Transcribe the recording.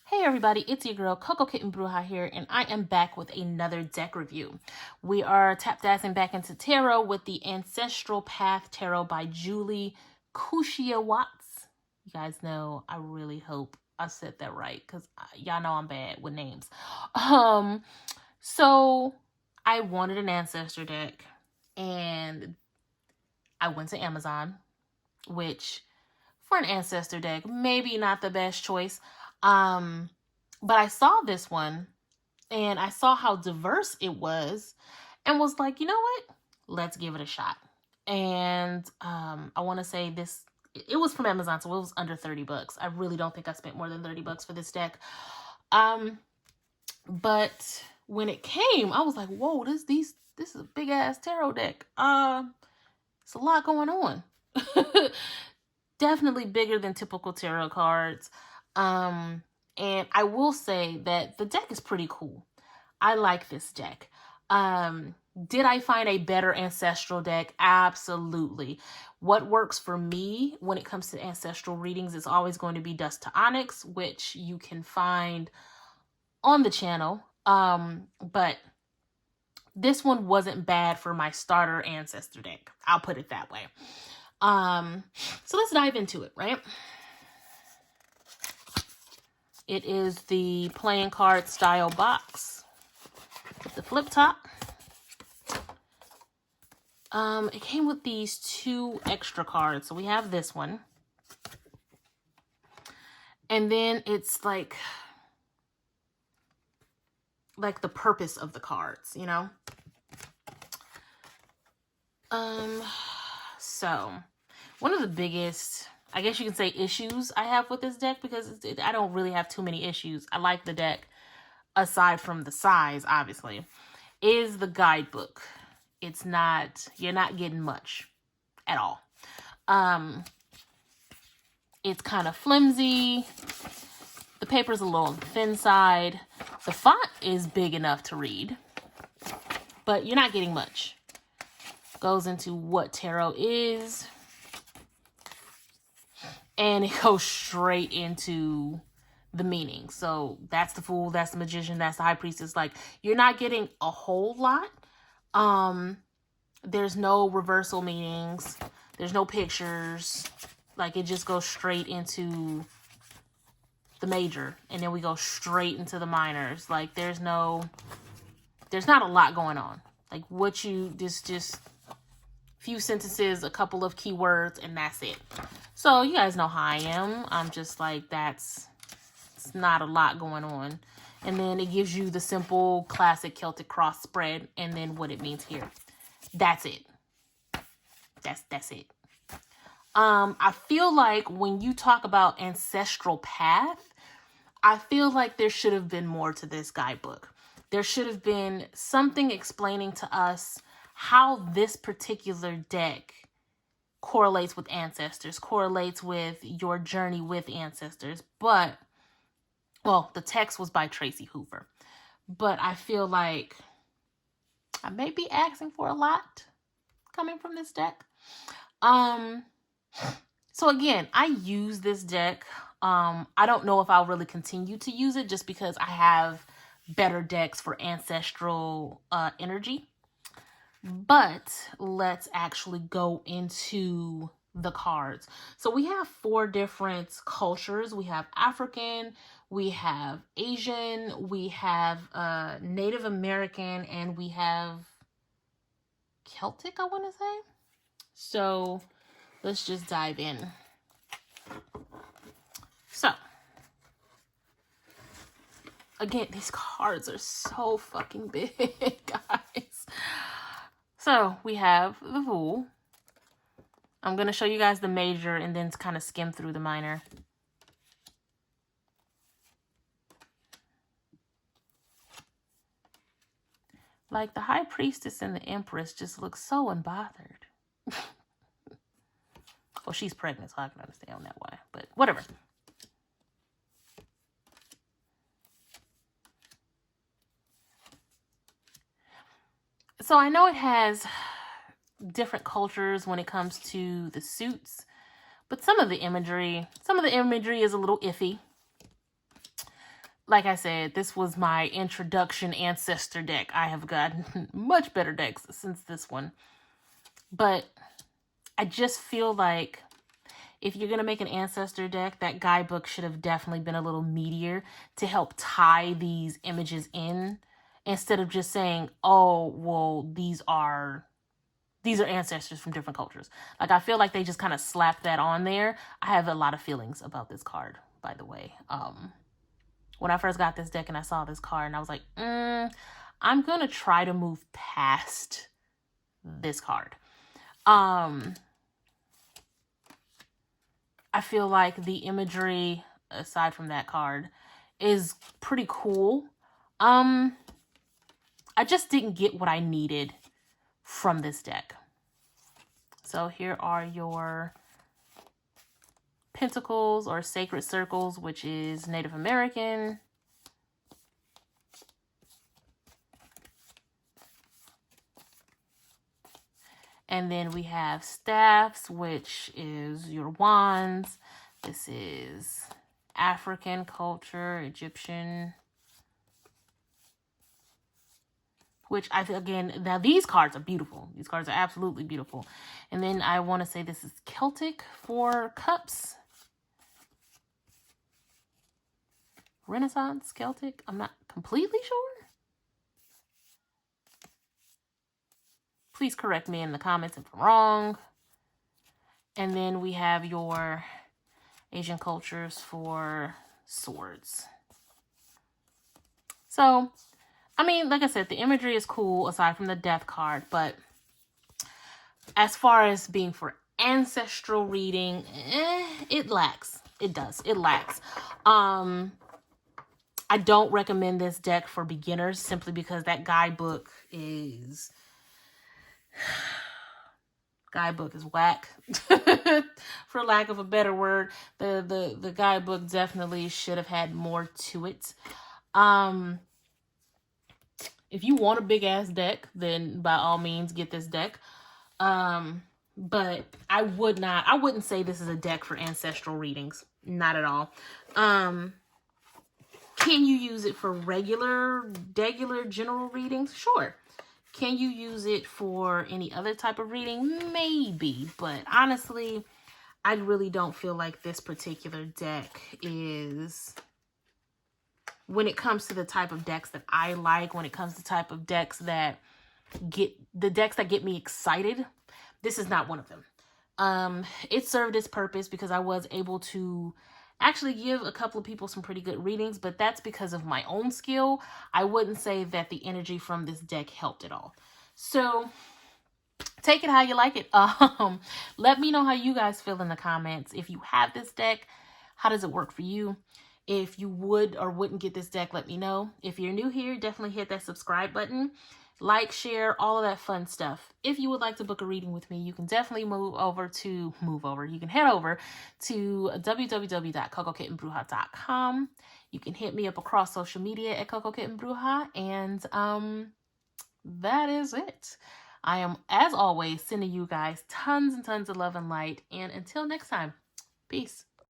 Hey everybody, it's your girl Coco Kitten Bruja here, and I am back with another deck review. We are tap dancing back into tarot with the Ancestral Path Tarot by Julie Cuccia-Watts. You guys know, I really hope I said that right, because y'all know I'm bad with names. So I wanted an Ancestor deck, and I went to Amazon, which for an Ancestor deck, maybe not the best choice. But I saw this one and I saw how diverse it was and was like, you know what? Let's give it a shot. And I want to say this, it was from Amazon, so it was under 30 bucks. I really don't think I spent more than 30 bucks for this deck. But when it came, I was like, whoa, this is a big ass tarot deck. It's a lot going on. Definitely bigger than typical tarot cards. And I will say that the deck is pretty cool. I like this deck. Did I find a better Ancestral deck? Absolutely. What works for me when it comes to Ancestral readings is always going to be Dust to Onyx, which you can find on the channel. But this one wasn't bad for my starter Ancestor deck. I'll put it that way. So let's dive into it, right? It is the playing card style box with the flip top. It came with these two extra cards. So we have this one. And then it's like the purpose of the cards, you know? So one of the biggest, I guess you can say, issues I have with this deck, because I don't really have too many issues. I like the deck, aside from the size, obviously, is the guidebook. It's not, you're not getting much at all. It's kind of flimsy. The paper's a little on the thin side. The font is big enough to read, but you're not getting much. Goes into what tarot is, and it goes straight into the meaning. So that's the Fool, that's the Magician, that's the High Priestess. Like, you're not getting a whole lot. There's no reversal meanings. There's no pictures. Like, it just goes straight into the major, and then we go straight into the minors. Like, there's not a lot going on. Like, what you just few sentences, a couple of keywords, and that's it. So you guys know how I am. I'm just like, it's not a lot going on. And then it gives you the simple classic Celtic cross spread, and then what it means here. That's it. That's it. I feel like when you talk about Ancestral Path, I feel like there should have been more to this guidebook. There should have been something explaining to us how this particular deck correlates with ancestors, correlates with your journey with ancestors. But, well, the text was by Tracy Hoover. But I feel like I may be asking for a lot coming from this deck. So again, I use this deck. I don't know if I'll really continue to use it, just because I have better decks for ancestral energy. But let's actually go into the cards. So we have 4 different cultures. We have African, we have Asian, we have Native American, and we have Celtic, I want to say. So let's just dive in. So again, these cards are so fucking big, guys. So we have the Fool. I'm going to show you guys the major and then kind of skim through the minor. Like, the High Priestess and the Empress just look so unbothered. Well, she's pregnant, so I can understand that why, but whatever. So I know it has different cultures when it comes to the suits, but some of the imagery is a little iffy. like I said, this was my introduction ancestor deck. I have gotten much better decks since this one. But I just feel like if you're going to make an ancestor deck, that guidebook should have definitely been a little meatier to help tie these images in, instead of just saying, oh, well, these are ancestors from different cultures. Like, I feel like they just kind of slapped that on there. I have a lot of feelings about this card, by the way. When I first got this deck and I saw this card, and I was like, I'm going to try to move past this card. I feel like the imagery, aside from that card, is pretty cool. I just didn't get what I needed from this deck. So here are your pentacles or sacred circles, which is Native American. And then we have staffs, which is your wands. This is African culture, Egyptian. Which again, now these cards are beautiful. These cards are absolutely beautiful. And then I want to say this is Celtic for cups. Renaissance, Celtic. I'm not completely sure. Please correct me in the comments if I'm wrong. And then we have your Asian cultures for swords. So, I mean, like I said, the imagery is cool aside from the death card. But as far as being for ancestral reading, it lacks. It does. It lacks. I don't recommend this deck for beginners simply because that guidebook is... guidebook is whack. For lack of a better word. The guidebook definitely should have had more to it. If you want a big ass deck, then by all means get this deck. But I wouldn't say this is a deck for ancestral readings. Not at all. Can you use it for regular general readings? Sure. Can you use it for any other type of reading? Maybe, but honestly, I really don't feel like this particular deck is, when it comes to the type of decks that I like, when it comes to the type of decks that get me excited, this is not one of them. It served its purpose because I was able to actually give a couple of people some pretty good readings, but that's because of my own skill. I wouldn't say that the energy from this deck helped at all. So take it how you like it. Let me know how you guys feel in the comments. If you have this deck, how does it work for you? If you would or wouldn't get this deck, let me know. If you're new here, definitely hit that subscribe button. Like, share, all of that fun stuff. If you would like to book a reading with me, you can definitely You can head over to www.cocokittenbruja.com. You can hit me up across social media at CocoKittenBruja, and that is it. I am, as always, sending you guys tons and tons of love and light. And until next time, peace.